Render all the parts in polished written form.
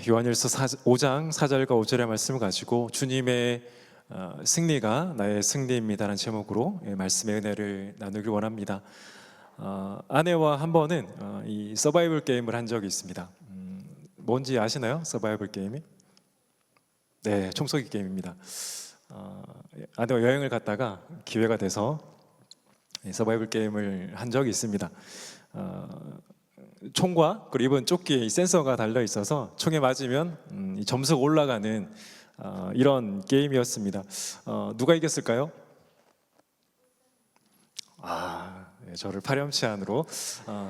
요한일서 5장 4절과 5절의 말씀을 가지고 주님의 승리가 나의 승리입니다라는 제목으로 말씀의 은혜를 나누길 원합니다. 아내와 한 번은 이 서바이벌 게임을 한 적이 있습니다. 뭔지 아시나요? 서바이벌 게임이? 네, 총쏘기 게임입니다. 아내와 여행을 갔다가 기회가 돼서 서바이벌 게임을 한 적이 있습니다. 총과 그리고 입은 조끼에 센서가 달려 있어서 총에 맞으면 점수가 올라가는 이런 게임이었습니다. 누가 이겼을까요? 저를 파렴치한으로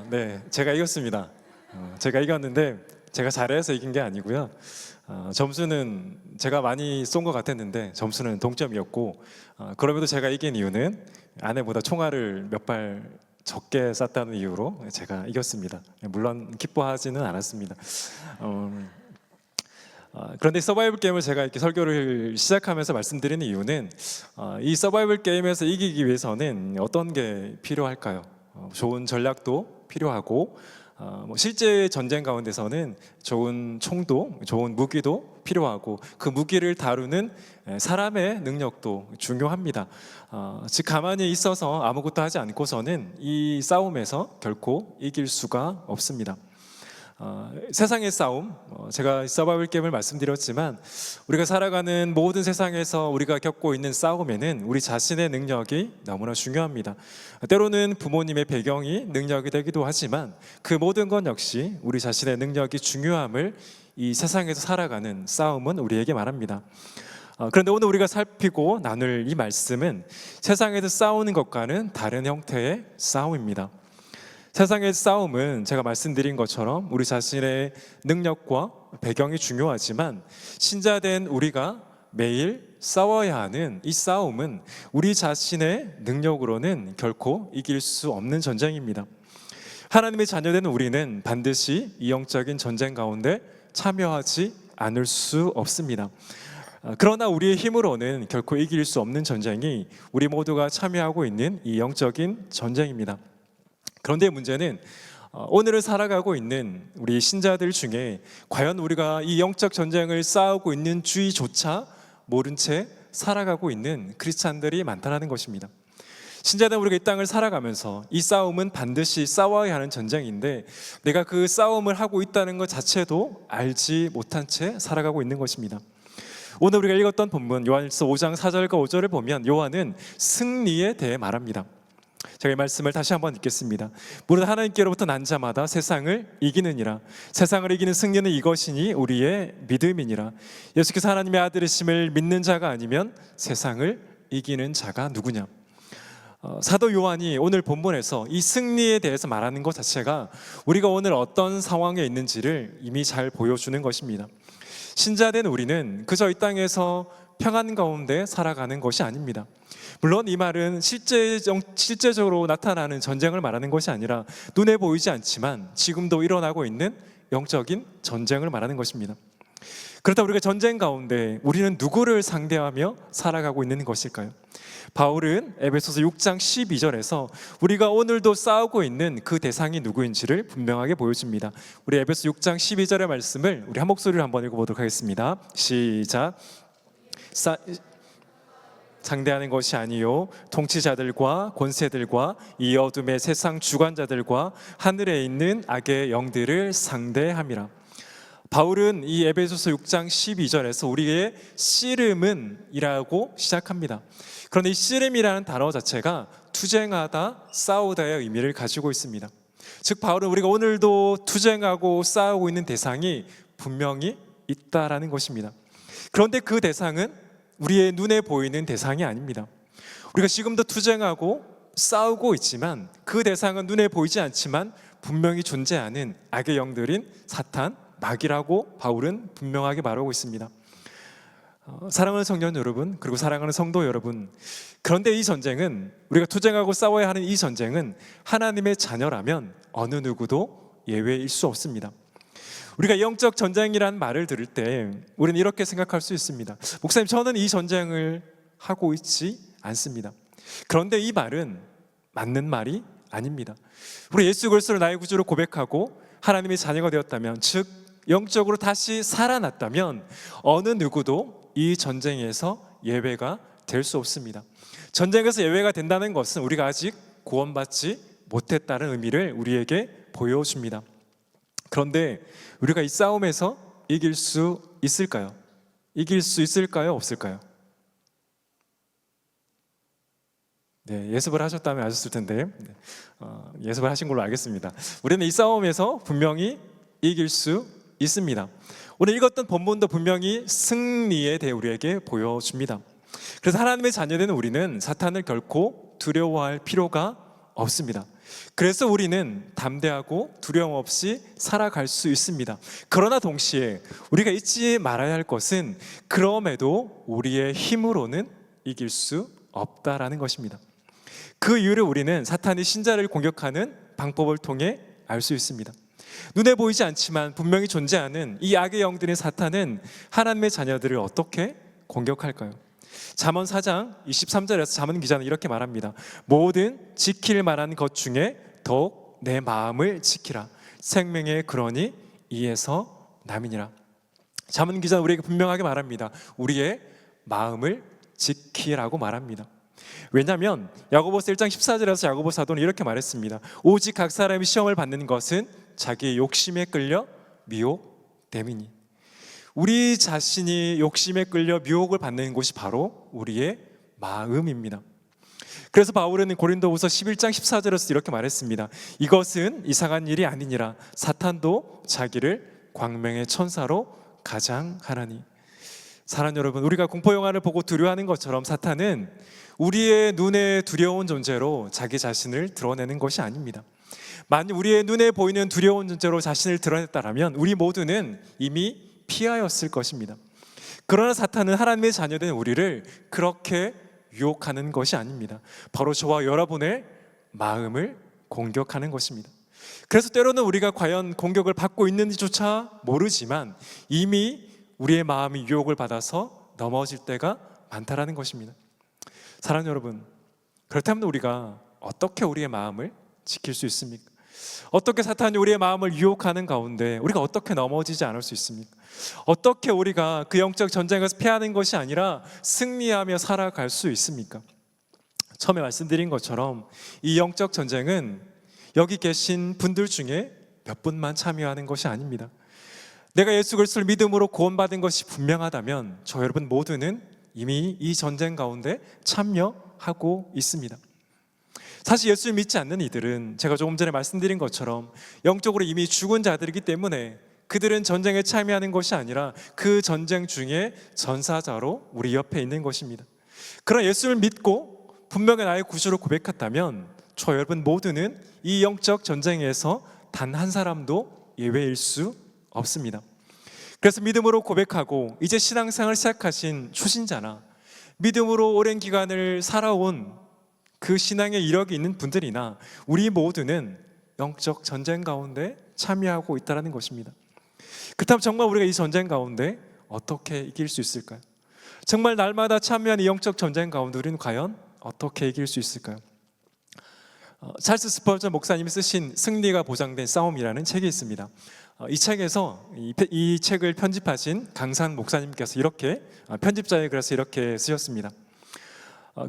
네, 제가 이겼습니다. 제가 이겼는데 제가 잘해서 이긴 게 아니고요. 점수는 제가 많이 쏜 것 같았는데 점수는 동점이었고, 그럼에도 제가 이긴 이유는 아내보다 총알을 몇 발 적게 쐈다는 이유로 제가 이겼습니다. 물론 기뻐하지는 않았습니다. 그런데 서바이벌 게임을 제가 이렇게 설교를 시작하면서 말씀드리는 이유는 이 서바이벌 게임에서 이기기 위해서는 어떤 게 필요할까요? 좋은 전략도 필요하고, 실제 전쟁 가운데서는 좋은 총도 좋은 무기도 필요하고, 그 무기를 다루는 사람의 능력도 중요합니다. 즉 가만히 있어서 아무것도 하지 않고서는 이 싸움에서 결코 이길 수가 없습니다. 세상의 싸움, 제가 서바이벌 게임을 말씀드렸지만 우리가 살아가는 모든 세상에서 우리가 겪고 있는 싸움에는 우리 자신의 능력이 너무나 중요합니다. 때로는 부모님의 배경이 능력이 되기도 하지만 그 모든 것 역시 우리 자신의 능력이 중요함을 이 세상에서 살아가는 싸움은 우리에게 말합니다. 그런데 오늘 우리가 살피고 나눌 이 말씀은 세상에서 싸우는 것과는 다른 형태의 싸움입니다. 세상의 싸움은 제가 말씀드린 것처럼 우리 자신의 능력과 배경이 중요하지만 신자된 우리가 매일 싸워야 하는 이 싸움은 우리 자신의 능력으로는 결코 이길 수 없는 전쟁입니다. 하나님의 자녀된 우리는 반드시 이 영적인 전쟁 가운데 참여하지 않을 수 없습니다. 그러나 우리의 힘으로는 결코 이길 수 없는 전쟁이 우리 모두가 참여하고 있는 이 영적인 전쟁입니다. 그런데 문제는 오늘을 살아가고 있는 우리 신자들 중에 과연 우리가 이 영적 전쟁을 싸우고 있는 주의조차 모른 채 살아가고 있는 크리스찬들이 많다는 것입니다. 신자된 우리가 이 땅을 살아가면서 이 싸움은 반드시 싸워야 하는 전쟁인데 내가 그 싸움을 하고 있다는 것 자체도 알지 못한 채 살아가고 있는 것입니다. 오늘 우리가 읽었던 본문 요한일서 5장 4절과 5절을 보면 요한은 승리에 대해 말합니다. 제가 이 말씀을 다시 한번 읽겠습니다. 무릇 하나님께로부터 난 자마다 세상을 이기느니라. 세상을 이기는 승리는 이것이니 우리의 믿음이니라. 예수께서 하나님의 아들이심을 믿는 자가 아니면 세상을 이기는 자가 누구냐. 사도 요한이 오늘 본문에서 이 승리에 대해서 말하는 것 자체가 우리가 오늘 어떤 상황에 있는지를 이미 잘 보여주는 것입니다. 신자된 우리는 그저 이 땅에서 평안 가운데 살아가는 것이 아닙니다. 물론 이 말은 실제적으로 나타나는 전쟁을 말하는 것이 아니라 눈에 보이지 않지만 지금도 일어나고 있는 영적인 전쟁을 말하는 것입니다. 그렇다 우리가 전쟁 가운데 우리는 누구를 상대하며 살아가고 있는 것일까요? 바울은 에베소서 6장 12절에서 우리가 오늘도 싸우고 있는 그 대상이 누구인지를 분명하게 보여줍니다. 우리 에베소 6장 12절의 말씀을 우리 한 목소리로 한번 읽어보도록 하겠습니다. 시작. 상대하는 것이 아니요 통치자들과 권세들과 이 어둠의 세상 주관자들과 하늘에 있는 악의 영들을 상대함이라. 바울은 이 에베소서 6장 12절에서 우리의 씨름은 이라고 시작합니다. 그런데 이 씨름이라는 단어 자체가 투쟁하다, 싸우다의 의미를 가지고 있습니다. 즉 바울은 우리가 오늘도 투쟁하고 싸우고 있는 대상이 분명히 있다라는 것입니다. 그런데 그 대상은 우리의 눈에 보이는 대상이 아닙니다. 우리가 지금도 투쟁하고 싸우고 있지만 그 대상은 눈에 보이지 않지만 분명히 존재하는 악의 영들인 사탄, 마귀라고 바울은 분명하게 말하고 있습니다. 사랑하는 성도 여러분, 그리고 사랑하는 성도 여러분, 그런데 이 전쟁은, 우리가 투쟁하고 싸워야 하는 이 전쟁은 하나님의 자녀라면 어느 누구도 예외일 수 없습니다. 우리가 영적 전쟁이라는 말을 들을 때 우리는 이렇게 생각할 수 있습니다. 목사님, 저는 이 전쟁을 하고 있지 않습니다. 그런데 이 말은 맞는 말이 아닙니다. 우리 예수 그리스도를 나의 구주로 고백하고 하나님의 자녀가 되었다면, 즉 영적으로 다시 살아났다면 어느 누구도 이 전쟁에서 예외가 될 수 없습니다. 전쟁에서 예외가 된다는 것은 우리가 아직 구원받지 못했다는 의미를 우리에게 보여줍니다. 그런데 우리가 이 싸움에서 이길 수 있을까요? 이길 수 있을까요? 없을까요? 네, 예습을 하셨다면 아셨을 텐데 예습을 하신 걸로 알겠습니다. 우리는 이 싸움에서 분명히 이길 수 있습니다. 오늘 읽었던 본문도 분명히 승리에 대해 우리에게 보여줍니다. 그래서 하나님의 자녀된 우리는 사탄을 결코 두려워할 필요가 없습니다. 그래서 우리는 담대하고 두려움 없이 살아갈 수 있습니다. 그러나 동시에 우리가 잊지 말아야 할 것은 그럼에도 우리의 힘으로는 이길 수 없다라는 것입니다. 그 이유를 우리는 사탄이 신자를 공격하는 방법을 통해 알 수 있습니다. 눈에 보이지 않지만 분명히 존재하는 이 악의 영들인 사탄은 하나님의 자녀들을 어떻게 공격할까요? 잠언 4장 23절에서 잠언 기자는 이렇게 말합니다. 모든 지킬 만한 것 중에 더욱 내 마음을 지키라. 생명의 근원이 이에서 남이니라. 잠언 기자는 우리에게 분명하게 말합니다. 우리의 마음을 지키라고 말합니다. 왜냐하면 야고보서 1장 14절에서 야고보 사도는 이렇게 말했습니다. 오직 각 사람이 시험을 받는 것은 자기의 욕심에 끌려 미혹됨이니. 우리 자신이 욕심에 끌려 미혹을 받는 곳이 바로 우리의 마음입니다. 그래서 바울은 고린도후서 11장 14절에서 이렇게 말했습니다. 이것은 이상한 일이 아니니라. 사탄도 자기를 광명의 천사로 가장하나니. 사랑하는 여러분, 우리가 공포 영화를 보고 두려워하는 것처럼 사탄은 우리의 눈에 두려운 존재로 자기 자신을 드러내는 것이 아닙니다. 만약 우리의 눈에 보이는 두려운 존재로 자신을 드러냈다면 우리 모두는 이미 피하였을 것입니다. 그러나 사탄은 하나님의 자녀된 우리를 그렇게 유혹하는 것이 아닙니다. 바로 저와 여러분의 마음을 공격하는 것입니다. 그래서 때로는 우리가 과연 공격을 받고 있는지조차 모르지만 이미 우리의 마음이 유혹을 받아서 넘어질 때가 많다라는 것입니다. 사랑하는 여러분, 그렇다면 우리가 어떻게 우리의 마음을 지킬 수 있습니까? 어떻게 사탄이 우리의 마음을 유혹하는 가운데 우리가 어떻게 넘어지지 않을 수 있습니까? 어떻게 우리가 그 영적 전쟁에서 패하는 것이 아니라 승리하며 살아갈 수 있습니까? 처음에 말씀드린 것처럼 이 영적 전쟁은 여기 계신 분들 중에 몇 분만 참여하는 것이 아닙니다. 내가 예수 그리스도를 믿음으로 구원받은 것이 분명하다면 저 여러분 모두는 이미 이 전쟁 가운데 참여하고 있습니다. 사실 예수를 믿지 않는 이들은 제가 조금 전에 말씀드린 것처럼 영적으로 이미 죽은 자들이기 때문에 그들은 전쟁에 참여하는 것이 아니라 그 전쟁 중에 전사자로 우리 옆에 있는 것입니다. 그러나 예수를 믿고 분명히 나의 구주로 고백했다면 저 여러분 모두는 이 영적 전쟁에서 단 한 사람도 예외일 수 없습니다. 그래서 믿음으로 고백하고 이제 신앙생활을 시작하신 초신자나 믿음으로 오랜 기간을 살아온 그 신앙의 이력이 있는 분들이나 우리 모두는 영적 전쟁 가운데 참여하고 있다는 것입니다. 그렇다면 정말 우리가 이 전쟁 가운데 어떻게 이길 수 있을까요? 정말 날마다 참여하는 이 영적 전쟁 가운데 우리는 과연 어떻게 이길 수 있을까요? 찰스 스펄전 목사님이 쓰신 승리가 보장된 싸움이라는 책이 있습니다. 이 책에서 이 책을 편집하신 강산 목사님께서 이렇게 편집자에 그래서 이렇게 쓰셨습니다.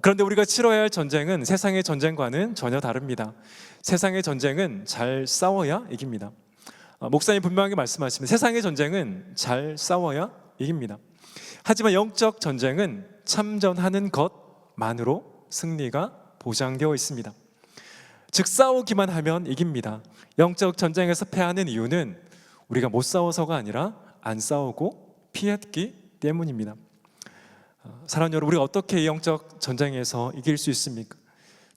그런데 우리가 치러야 할 전쟁은 세상의 전쟁과는 전혀 다릅니다. 세상의 전쟁은 잘 싸워야 이깁니다. 목사님 분명하게 말씀하시면 세상의 전쟁은 잘 싸워야 이깁니다. 하지만 영적 전쟁은 참전하는 것만으로 승리가 보장되어 있습니다. 즉 싸우기만 하면 이깁니다. 영적 전쟁에서 패하는 이유는 우리가 못 싸워서가 아니라 안 싸우고 피했기 때문입니다. 사랑하는 여러분, 우리가 어떻게 이 영적 전쟁에서 이길 수 있습니까?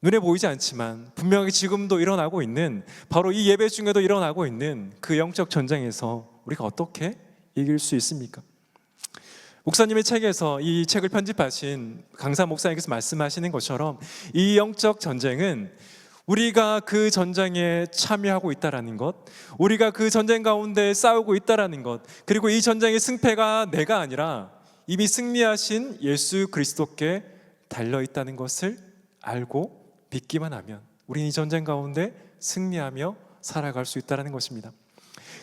눈에 보이지 않지만 분명히 지금도 일어나고 있는, 바로 이 예배 중에도 일어나고 있는 그 영적 전쟁에서 우리가 어떻게 이길 수 있습니까? 목사님의 책에서 이 책을 편집하신 강사 목사님께서 말씀하시는 것처럼 이 영적 전쟁은 우리가 그 전쟁에 참여하고 있다라는 것, 우리가 그 전쟁 가운데 싸우고 있다라는 것, 그리고 이 전쟁의 승패가 내가 아니라 이미 승리하신 예수 그리스도께 달려있다는 것을 알고 믿기만 하면 우리는 이 전쟁 가운데 승리하며 살아갈 수 있다는 것입니다.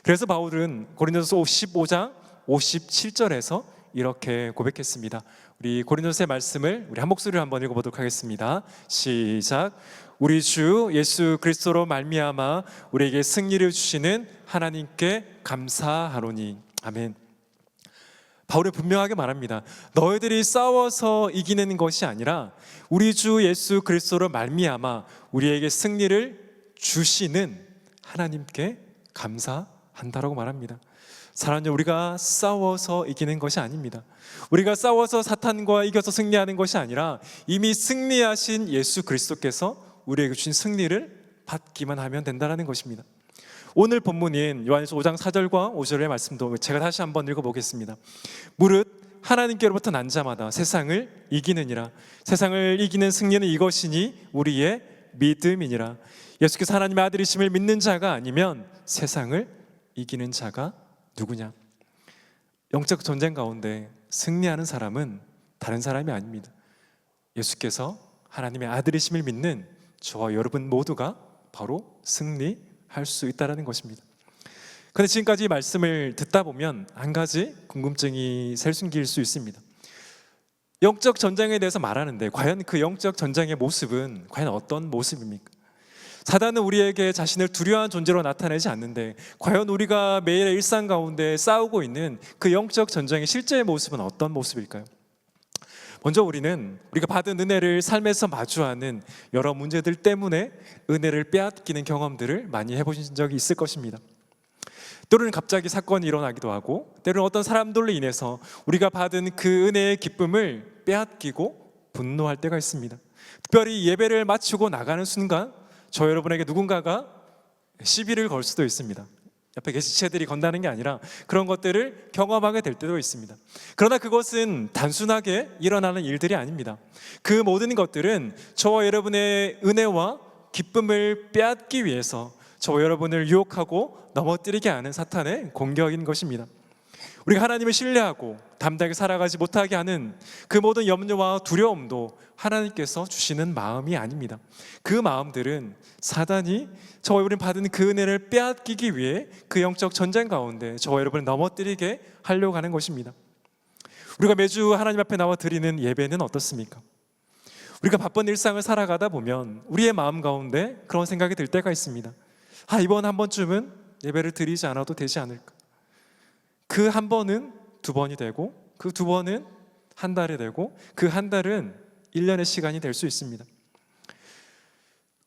그래서 바울은 고린도서 15장 57절에서 이렇게 고백했습니다. 우리 고린도서의 말씀을 우리 한 목소리로 한번 읽어보도록 하겠습니다. 시작. 우리 주 예수 그리스도로 말미암아 우리에게 승리를 주시는 하나님께 감사하노니. 아멘. 바울은 분명하게 말합니다. 너희들이 싸워서 이기는 것이 아니라 우리 주 예수 그리스도로 말미암아 우리에게 승리를 주시는 하나님께 감사한다라고 말합니다. 사랑하는 우리가 싸워서 이기는 것이 아닙니다. 우리가 싸워서 사탄과 이겨서 승리하는 것이 아니라 이미 승리하신 예수 그리스도께서 우리에게 주신 승리를 받기만 하면 된다는 것입니다. 오늘 본문인 요한일서 5장 4절과 5절의 말씀도 제가 다시 한번 읽어보겠습니다. 무릇 하나님께로부터 난 자마다 세상을 이기느니라. 세상을 이기는 승리는 이것이니 우리의 믿음이니라. 예수께서 하나님의 아들이심을 믿는 자가 아니면 세상을 이기는 자가 누구냐? 영적 전쟁 가운데 승리하는 사람은 다른 사람이 아닙니다. 예수께서 하나님의 아들이심을 믿는 저와 여러분 모두가 바로 승리할 수 있다는 것입니다. 그런데 지금까지 이 말씀을 듣다 보면 한 가지 궁금증이 생길 수 있습니다. 영적 전쟁에 대해서 말하는데 과연 그 영적 전쟁의 모습은 과연 어떤 모습입니까? 사단은 우리에게 자신을 두려워하는 존재로 나타내지 않는데 과연 우리가 매일의 일상 가운데 싸우고 있는 그 영적 전쟁의 실제의 모습은 어떤 모습일까요? 먼저 우리가 받은 은혜를 삶에서 마주하는 여러 문제들 때문에 은혜를 빼앗기는 경험들을 많이 해보신 적이 있을 것입니다. 때로는 갑자기 사건이 일어나기도 하고 때로는 어떤 사람들로 인해서 우리가 받은 그 은혜의 기쁨을 빼앗기고 분노할 때가 있습니다. 특별히 예배를 마치고 나가는 순간 저 여러분에게 누군가가 시비를 걸 수도 있습니다. 옆에 계신 지체들이 건다는 게 아니라 그런 것들을 경험하게 될 때도 있습니다. 그러나 그것은 단순하게 일어나는 일들이 아닙니다. 그 모든 것들은 저와 여러분의 은혜와 기쁨을 빼앗기 위해서 저와 여러분을 유혹하고 넘어뜨리게 하는 사탄의 공격인 것입니다. 우리가 하나님을 신뢰하고 담대하게 살아가지 못하게 하는 그 모든 염려와 두려움도 하나님께서 주시는 마음이 아닙니다. 그 마음들은 사단이 저와 여러분이 받은 그 은혜를 빼앗기기 위해 그 영적 전쟁 가운데 저와 여러분을 넘어뜨리게 하려고 하는 것입니다. 우리가 매주 하나님 앞에 나와 드리는 예배는 어떻습니까? 우리가 바쁜 일상을 살아가다 보면 우리의 마음 가운데 그런 생각이 들 때가 있습니다. 이번 한 번쯤은 예배를 드리지 않아도 되지 않을까? 그 한 번은 두 번이 되고 그 두 번은 한 달이 되고 그 한 달은 1년의 시간이 될 수 있습니다.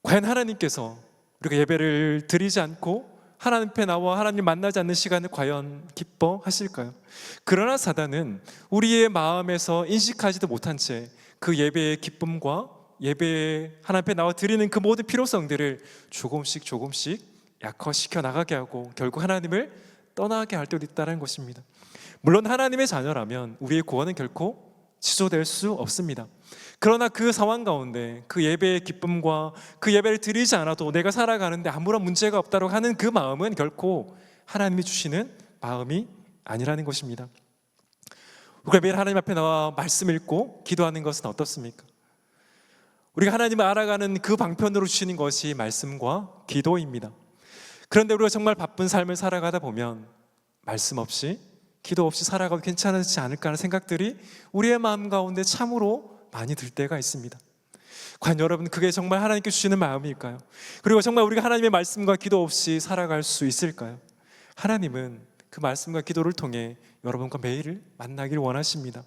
과연 하나님께서 우리가 예배를 드리지 않고 하나님 앞에 나와 하나님 만나지 않는 시간을 과연 기뻐하실까요? 그러나 사단은 우리의 마음에서 인식하지도 못한 채 그 예배의 기쁨과 예배에 하나님 앞에 나와 드리는 그 모든 필요성들을 조금씩 약화시켜 나가게 하고 결국 하나님을 떠나게 할 때도 있다는 것입니다. 물론 하나님의 자녀라면 우리의 구원은 결코 취소될 수 없습니다. 그러나 그 상황 가운데 그 예배의 기쁨과 그 예배를 드리지 않아도 내가 살아가는데 아무런 문제가 없다고 하는 그 마음은 결코 하나님이 주시는 마음이 아니라는 것입니다. 우리가 매일 하나님 앞에 나와 말씀 읽고 기도하는 것은 어떻습니까? 우리가 하나님을 알아가는 그 방편으로 주시는 것이 말씀과 기도입니다. 그런데 우리가 정말 바쁜 삶을 살아가다 보면 말씀 없이 기도 없이 살아가도 괜찮지 않을까 하는 생각들이 우리의 마음 가운데 참으로 많이 들 때가 있습니다. 과연 여러분 그게 정말 하나님께 주시는 마음일까요? 그리고 정말 우리가 하나님의 말씀과 기도 없이 살아갈 수 있을까요? 하나님은 그 말씀과 기도를 통해 여러분과 매일 만나길 원하십니다.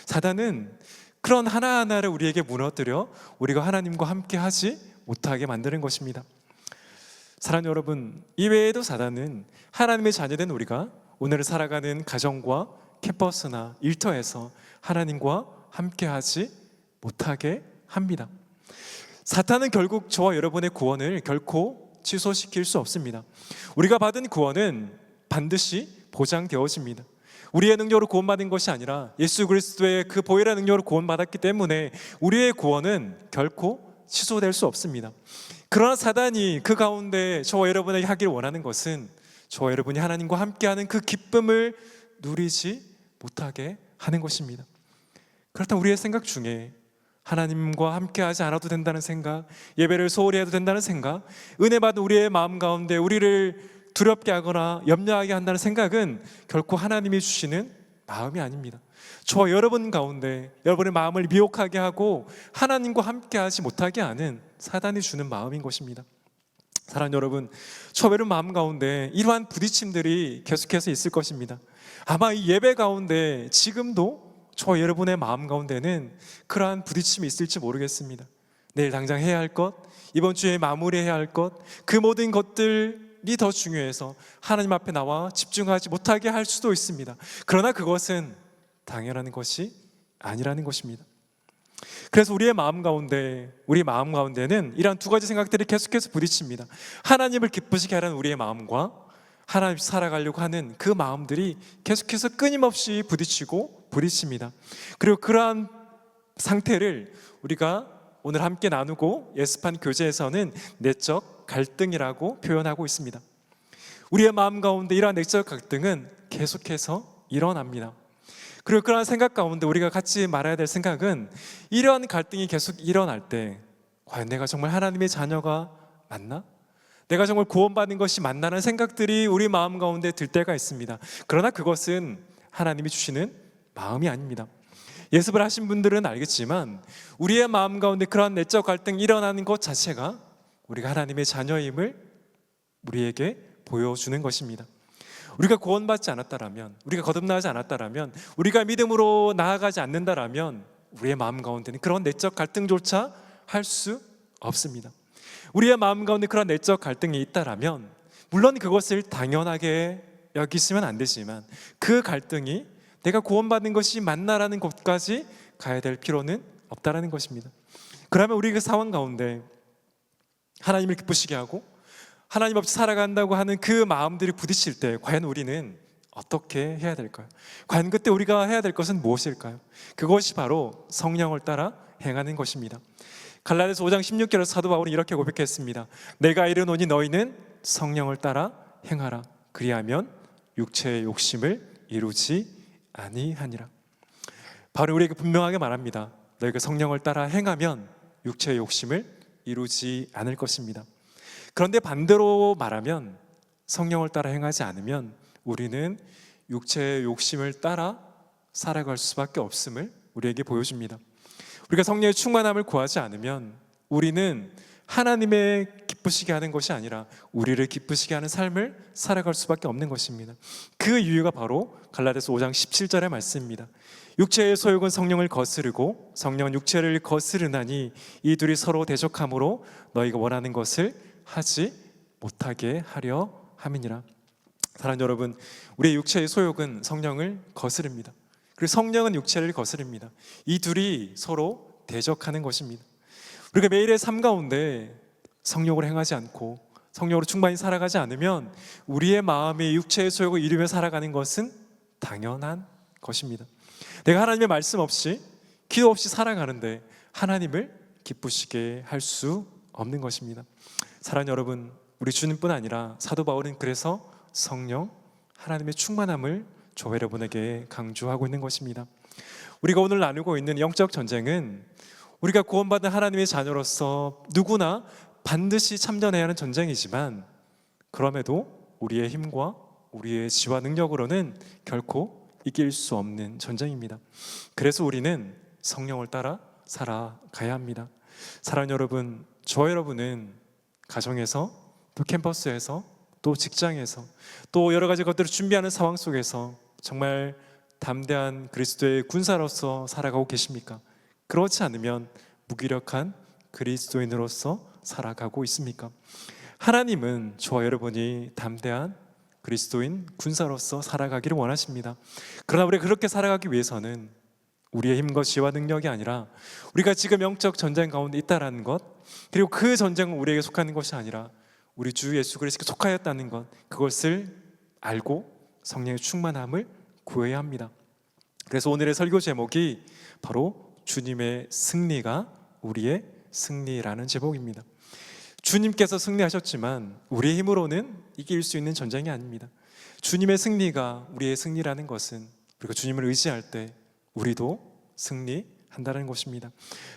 사단은 그런 하나하나를 우리에게 무너뜨려 우리가 하나님과 함께 하지 못하게 만드는 것입니다. 사랑하는 여러분, 이외에도 사단은 하나님의 자녀된 우리가 오늘 살아가는 가정과 캠퍼스나 일터에서 하나님과 함께하지 못하게 합니다. 사탄은 결국 저와 여러분의 구원을 결코 취소시킬 수 없습니다. 우리가 받은 구원은 반드시 보장되어집니다. 우리의 능력으로 구원받은 것이 아니라 예수 그리스도의 그 보혈의 능력으로 구원받았기 때문에 우리의 구원은 결코 취소될 수 없습니다. 그러나 사단이 그 가운데 저와 여러분에게 하길 원하는 것은 저와 여러분이 하나님과 함께하는 그 기쁨을 누리지 못하게 하는 것입니다. 그렇다면 우리의 생각 중에 하나님과 함께하지 않아도 된다는 생각, 예배를 소홀히 해도 된다는 생각, 은혜 받은 우리의 마음 가운데 우리를 두렵게 하거나 염려하게 한다는 생각은 결코 하나님이 주시는 마음이 아닙니다. 저와 여러분 가운데 여러분의 마음을 미혹하게 하고 하나님과 함께하지 못하게 하는 사단이 주는 마음인 것입니다. 사랑하는 여러분, 저와 여러분 마음 가운데 이러한 부딪힘들이 계속해서 있을 것입니다. 아마 이 예배 가운데 지금도 저와 여러분의 마음 가운데는 그러한 부딪힘이 있을지 모르겠습니다. 내일 당장 해야 할 것, 이번 주에 마무리해야 할 것, 그 모든 것들이 더 중요해서 하나님 앞에 나와 집중하지 못하게 할 수도 있습니다. 그러나 그것은 당연한 것이 아니라는 것입니다. 그래서 우리 마음 가운데는 이러한 두 가지 생각들이 계속해서 부딪힙니다. 하나님을 기쁘시게 하라는 우리의 마음과 하나님 살아가려고 하는 그 마음들이 계속해서 끊임없이 부딪힙니다. 그리고 그러한 상태를 우리가 오늘 함께 나누고 예습한 교제에서는 내적 갈등이라고 표현하고 있습니다. 우리의 마음 가운데 이러한 내적 갈등은 계속해서 일어납니다. 그리고 그러한 생각 가운데 우리가 같이 말해야 될 생각은 이러한 갈등이 계속 일어날 때 과연 내가 정말 하나님의 자녀가 맞나? 내가 정말 구원받은 것이 맞나라는 생각들이 우리 마음 가운데 들 때가 있습니다. 그러나 그것은 하나님이 주시는 마음이 아닙니다. 예습을 하신 분들은 알겠지만 우리의 마음 가운데 그러한 내적 갈등이 일어나는 것 자체가 우리가 하나님의 자녀임을 우리에게 보여주는 것입니다. 우리가 구원받지 않았다라면, 우리가 거듭나지 않았다라면, 우리가 믿음으로 나아가지 않는다라면 우리의 마음 가운데는 그런 내적 갈등조차 할 수 없습니다. 우리의 마음 가운데 그런 내적 갈등이 있다라면 물론 그것을 당연하게 여기시면 안 되지만 그 갈등이 내가 구원받는 것이 맞나라는 곳까지 가야 될 필요는 없다라는 것입니다. 그러면 우리 그 상황 가운데 하나님을 기쁘시게 하고 하나님 없이 살아간다고 하는 그 마음들이 부딪힐 때 과연 우리는 어떻게 해야 될까요? 과연 그때 우리가 해야 될 것은 무엇일까요? 그것이 바로 성령을 따라 행하는 것입니다. 갈라디아서 5장 16절에 사도 바울은 이렇게 고백했습니다. 내가 이르노니 너희는 성령을 따라 행하라. 그리하면 육체의 욕심을 이루지 아니하니라. 바로 우리에게 분명하게 말합니다. 너희가 성령을 따라 행하면 육체의 욕심을 이루지 않을 것입니다. 그런데 반대로 말하면 성령을 따라 행하지 않으면 우리는 육체의 욕심을 따라 살아갈 수밖에 없음을 우리에게 보여줍니다. 우리가 성령의 충만함을 구하지 않으면 우리는 하나님의 기쁘시게 하는 것이 아니라 우리를 기쁘시게 하는 삶을 살아갈 수밖에 없는 것입니다. 그 이유가 바로 갈라디아서 5장 17절의 말씀입니다. 육체의 소욕은 성령을 거스르고 성령은 육체를 거스르나니 이 둘이 서로 대적함으로 너희가 원하는 것을 하지 못하게 하려 함이니라. 사랑하는 여러분, 우리의 육체의 소욕은 성령을 거스릅니다. 그리고 성령은 육체를 거스릅니다. 이 둘이 서로 대적하는 것입니다. 우리가 매일의 삶 가운데 성령으로 행하지 않고 성령으로 충만히 살아가지 않으면 우리의 마음이 육체의 소욕을 이루며 살아가는 것은 당연한 것입니다. 내가 하나님의 말씀 없이 기도 없이 살아가는데 하나님을 기쁘시게 할 수 없는 것입니다. 사랑하는 여러분, 우리 주님뿐 아니라 사도 바울은 그래서 성령, 하나님의 충만함을 저와 여러분에게 강조하고 있는 것입니다. 우리가 오늘 나누고 있는 영적 전쟁은 우리가 구원받은 하나님의 자녀로서 누구나 반드시 참전해야 하는 전쟁이지만 그럼에도 우리의 힘과 우리의 지와 능력으로는 결코 이길 수 없는 전쟁입니다. 그래서 우리는 성령을 따라 살아가야 합니다. 사랑하는 여러분, 저와 여러분은 가정에서 또 캠퍼스에서 또 직장에서 또 여러 가지 것들을 준비하는 상황 속에서 정말 담대한 그리스도의 군사로서 살아가고 계십니까? 그렇지 않으면 무기력한 그리스도인으로서 살아가고 있습니까? 하나님은 저와 여러분이 담대한 그리스도인 군사로서 살아가기를 원하십니다. 그러나 우리가 그렇게 살아가기 위해서는 우리의 힘과 지혜와 능력이 아니라 우리가 지금 영적 전쟁 가운데 있다라는 것, 그리고 그 전쟁은 우리에게 속하는 것이 아니라 우리 주 예수 그리스도께 속하였다는 것, 그것을 알고 성령의 충만함을 구해야 합니다. 그래서 오늘의 설교 제목이 바로 주님의 승리가 우리의 승리라는 제목입니다. 주님께서 승리하셨지만 우리의 힘으로는 이길 수 있는 전쟁이 아닙니다. 주님의 승리가 우리의 승리라는 것은 우리가 주님을 의지할 때 우리도 승리한다는 것입니다.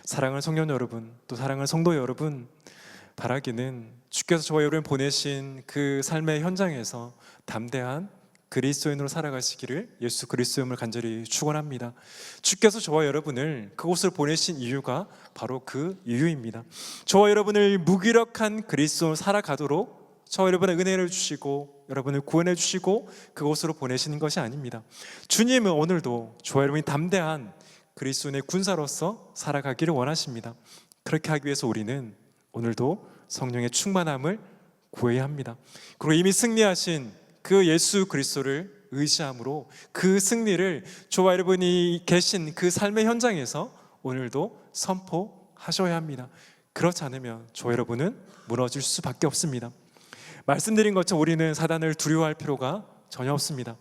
사랑하는 성도 여러분, 또 사랑하는 성도 여러분, 바라기는 주께서 저와 여러분 보내신 그 삶의 현장에서 담대한 그리스도인으로 살아가시기를 예수 그리스도임을 간절히 축원합니다. 주께서 저와 여러분을 그곳을 보내신 이유가 바로 그 이유입니다. 저와 여러분을 무기력한 그리스도인으로 살아가도록 저와 여러분의 은혜를 주시고 여러분을 구원해 주시고 그곳으로 보내시는 것이 아닙니다. 주님은 오늘도 저와 여러분이 담대한 그리스도인의 군사로서 살아가기를 원하십니다. 그렇게 하기 위해서 우리는 오늘도 성령의 충만함을 구해야 합니다. 그리고 이미 승리하신 그 예수 그리스도를 의지함으로 그 승리를 저와 여러분이 계신 그 삶의 현장에서 오늘도 선포하셔야 합니다. 그렇지 않으면 저와 여러분은 무너질 수밖에 없습니다. 말씀드린 것처럼 우리는 사단을 두려워할 필요가 전혀 없습니다.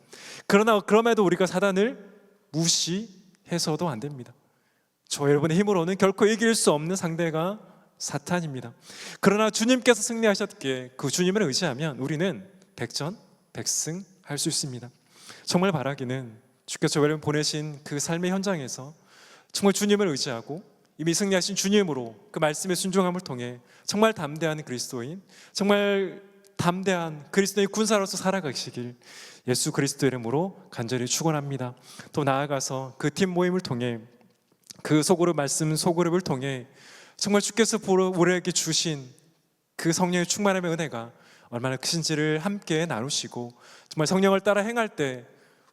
그러나 그럼에도 우리가 사단을 무시해서도 안 됩니다. 저와 여러분의 힘으로는 결코 이길 수 없는 상대가 사탄입니다. 그러나 주님께서 승리하셨기에 그 주님을 의지하면 우리는 백전백승할 수 있습니다. 정말 바라기는 주께서 여러분 보내신 그 삶의 현장에서 정말 주님을 의지하고 이미 승리하신 주님으로 그 말씀의 순종함을 통해 정말 담대한 그리스도인, 정말 담대한 그리스도의 군사로서 살아가시길 예수 그리스도 이름으로 간절히 축원합니다. 또 나아가서 그 팀 모임을 통해 그 소그룹 말씀 소그룹을 통해 정말 주께서 우리에게 주신 그 성령의 충만함의 은혜가 얼마나 크신지를 함께 나누시고 정말 성령을 따라 행할 때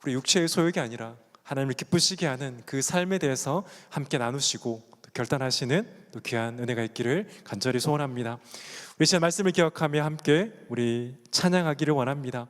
우리 육체의 소욕이 아니라 하나님을 기쁘시게 하는 그 삶에 대해서 함께 나누시고 또 결단하시는 또 귀한 은혜가 있기를 간절히 소원합니다. 우리 시간 말씀을 기억하며 함께 우리 찬양하기를 원합니다.